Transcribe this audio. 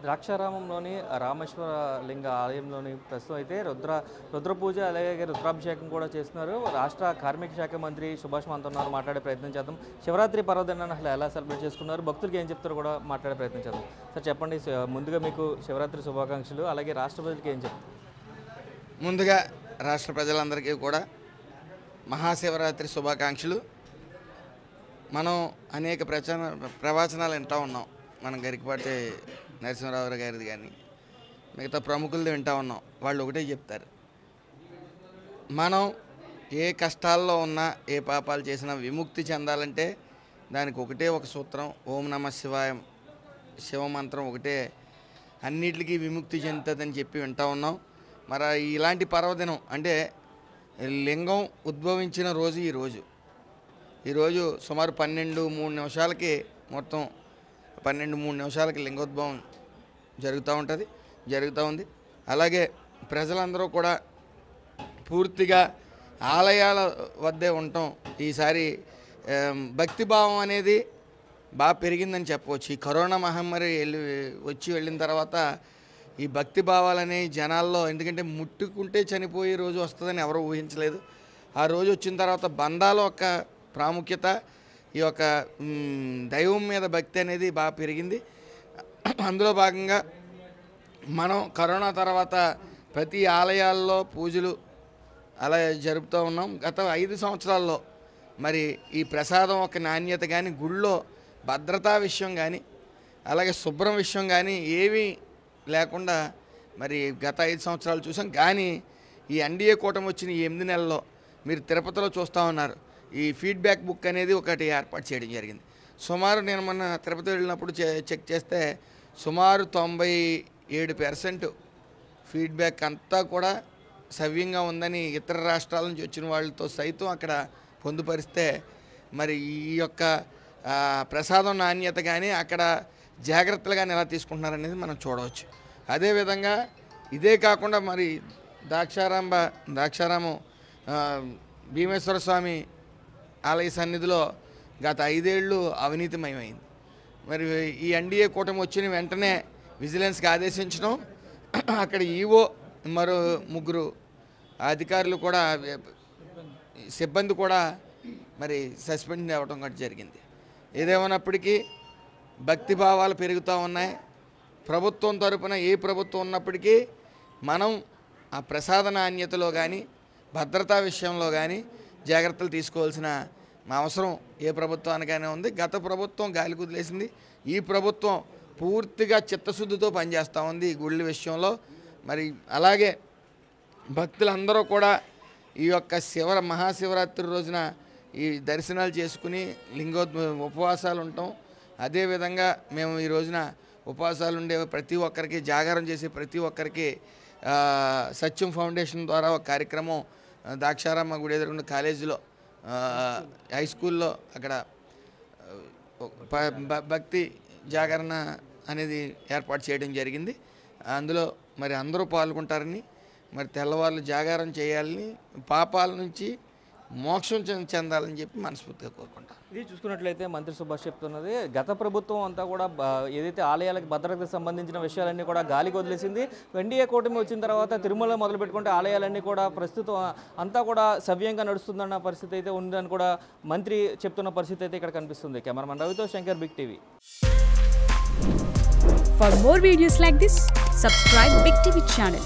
ద్రాక్షారామంలోని రామేశ్వర లింగ ఆలయంలోని ప్రస్తుతం అయితే రుద్ర పూజ అలాగే రుద్రాభిషేకం కూడా చేస్తున్నారు. రాష్ట్ర కార్మిక శాఖ మంత్రి సుభాష్ మంత్రున్నారు, మాట్లాడే ప్రయత్నం చేద్దాం. శివరాత్రి పర్వదినాన్ని అసలు ఎలా సెలబ్రేట్ చేసుకున్నారు, భక్తులకి ఏం చెప్తారో కూడా మాట్లాడే ప్రయత్నం చేద్దాం. సార్ చెప్పండి, ముందుగా మీకు శివరాత్రి శుభాకాంక్షలు, అలాగే రాష్ట్ర ప్రజలకి ఏం చెప్తారు? ముందుగా రాష్ట్ర ప్రజలందరికీ కూడా మహాశివరాత్రి శుభాకాంక్షలు. మనం అనేక ప్రవచనాలు వింటూ ఉన్నాం. మనం గరికపాటి నరసింహరావు గారిది కానీ మిగతా ప్రముఖులది వింటూ ఉన్నాం. వాళ్ళు ఒకటే చెప్తారు, మనం ఏ కష్టాల్లో ఉన్నా ఏ పాపాలు చేసినా విముక్తి చెందాలంటే దానికి ఒకటే ఒక సూత్రం, ఓం నమ శివాయ, శివమంత్రం ఒకటే అన్నిటికీ విముక్తి చెందుతుందని చెప్పి వింటూ ఉన్నాం. మరి ఇలాంటి పర్వదినం అంటే లింగం ఉద్భవించిన రోజు ఈరోజు సుమారు 12:03 మొత్తం 12:03 లింగోద్భవం జరుగుతూ ఉంది. అలాగే ప్రజలందరూ కూడా పూర్తిగా ఆలయాల వద్దే ఉండటం, ఈసారి భక్తిభావం అనేది బాగా పెరిగిందని చెప్పవచ్చు. ఈ కరోనా మహమ్మారి వెళ్ళిన తర్వాత ఈ భక్తి భావాలని జనాల్లో, ఎందుకంటే ముట్టుకుంటే చనిపోయే రోజు వస్తుందని ఎవరూ ఊహించలేదు. ఆ రోజు వచ్చిన తర్వాత బంధాల యొక్క ప్రాముఖ్యత, ఈ యొక్క దైవం మీద భక్తి అనేది బాగా పెరిగింది. అందులో భాగంగా మనం కరోనా తర్వాత ప్రతి ఆలయాల్లో పూజలు అలా జరుపుతూ ఉన్నాం. గత 5 సంవత్సరాల్లో మరి ఈ ప్రసాదం ఒక నాణ్యత కానీ, గుళ్ళో భద్రతా విషయం కానీ, అలాగే శుభ్రం విషయం కానీ ఏమీ లేకుండా మరి గత 5 సంవత్సరాలు చూసాం. కానీ ఈ ఎన్డీఏ కూటమి వచ్చిన ఈ 8 నెలల్లో మీరు తిరుపతిలో చూస్తూ ఉన్నారు, ఈ ఫీడ్బ్యాక్ బుక్ అనేది ఒకటి ఏర్పాటు చేయడం జరిగింది. సుమారు నేను మొన్న తిరుపతి వెళ్ళినప్పుడు చెక్ చేస్తే సుమారు 97% ఫీడ్బ్యాక్ అంతా కూడా సవ్యంగా ఉందని ఇతర రాష్ట్రాల నుంచి వచ్చిన వాళ్ళతో సైతం అక్కడ పొందుపరిస్తే మరి ఈ యొక్క ప్రసాదం నాణ్యత కానీ అక్కడ జాగ్రత్తలు కానీ ఎలా తీసుకుంటున్నారనేది మనం చూడవచ్చు. అదేవిధంగా ఇదే కాకుండా మరి ద్రాక్షారామం భీమేశ్వర స్వామి ఆలయ సన్నిధిలో గత 5 ఏళ్ళు అవినీతిమయమైంది. మరి ఈ ఎన్డీఏ కూటమి వచ్చిన వెంటనే విజిలెన్స్కి ఆదేశించడం, అక్కడ ఈవో మరో 3 అధికారులు కూడా, సిబ్బంది కూడా మరి సస్పెండ్ అవ్వడం కూడా జరిగింది. ఏదేమైనప్పటికీ భక్తి భావాలు పెరుగుతూ ఉన్నాయి. ప్రభుత్వం తరపున ఏ ప్రభుత్వం ఉన్నప్పటికీ మనం ఆ ప్రసాద నాణ్యతలో కానీ భద్రతా విషయంలో కానీ జాగ్రత్తలు తీసుకోవాల్సిన అవసరం ఏ ప్రభుత్వానికైనా ఉంది. గత ప్రభుత్వం గాలి కుదిలేసింది, ఈ ప్రభుత్వం పూర్తిగా చిత్తశుద్ధితో పనిచేస్తూ ఉంది ఈ గుళ్ళ విషయంలో. మరి అలాగే భక్తులందరూ కూడా ఈ యొక్క మహాశివరాత్రి రోజున ఈ దర్శనాలు చేసుకుని ఉపవాసాలు ఉంటాం. అదేవిధంగా మేము ఈ రోజున ఉపవాసాలు ఉండే ప్రతి ఒక్కరికి, జాగారం చేసే ప్రతి ఒక్కరికి సత్యం ఫౌండేషన్ ద్వారా ఒక కార్యక్రమం ద్రాక్షారామ గుడి ఎదురున్న కాలేజీలో, హై స్కూల్లో అక్కడ భక్తి జాగరణ అనేది ఏర్పాటు చేయడం జరిగింది. అందులో మరి అందరూ పాల్గొంటారని, మరి తెల్లవాళ్ళు జాగారం చేయాలని, పాపాల నుంచి మోక్షం చెందాలని చెప్పి మనస్ఫూర్తిగా కోరుకుంటాం. ఇది చూసుకున్నట్లయితే మంత్రి సుభాష్ చెప్తున్నది, గత ప్రభుత్వం అంతా కూడా ఏదైతే ఆలయాలకు భద్రతకు సంబంధించిన విషయాలన్నీ కూడా గాలికి వదిలేసింది. ఎన్డీఏ కూటమి వచ్చిన తర్వాత తిరుమల మొదలు పెట్టుకుంటే ఆలయాలన్నీ కూడా ప్రస్తుతం అంతా కూడా సవ్యంగా నడుస్తుందన్న పరిస్థితి అయితే ఉందని కూడా మంత్రి చెప్తున్న పరిస్థితి అయితే ఇక్కడ కనిపిస్తుంది. కెమెరామన్ రవితో Shankar, big TV. For more videos like this, subscribe Big TV channel.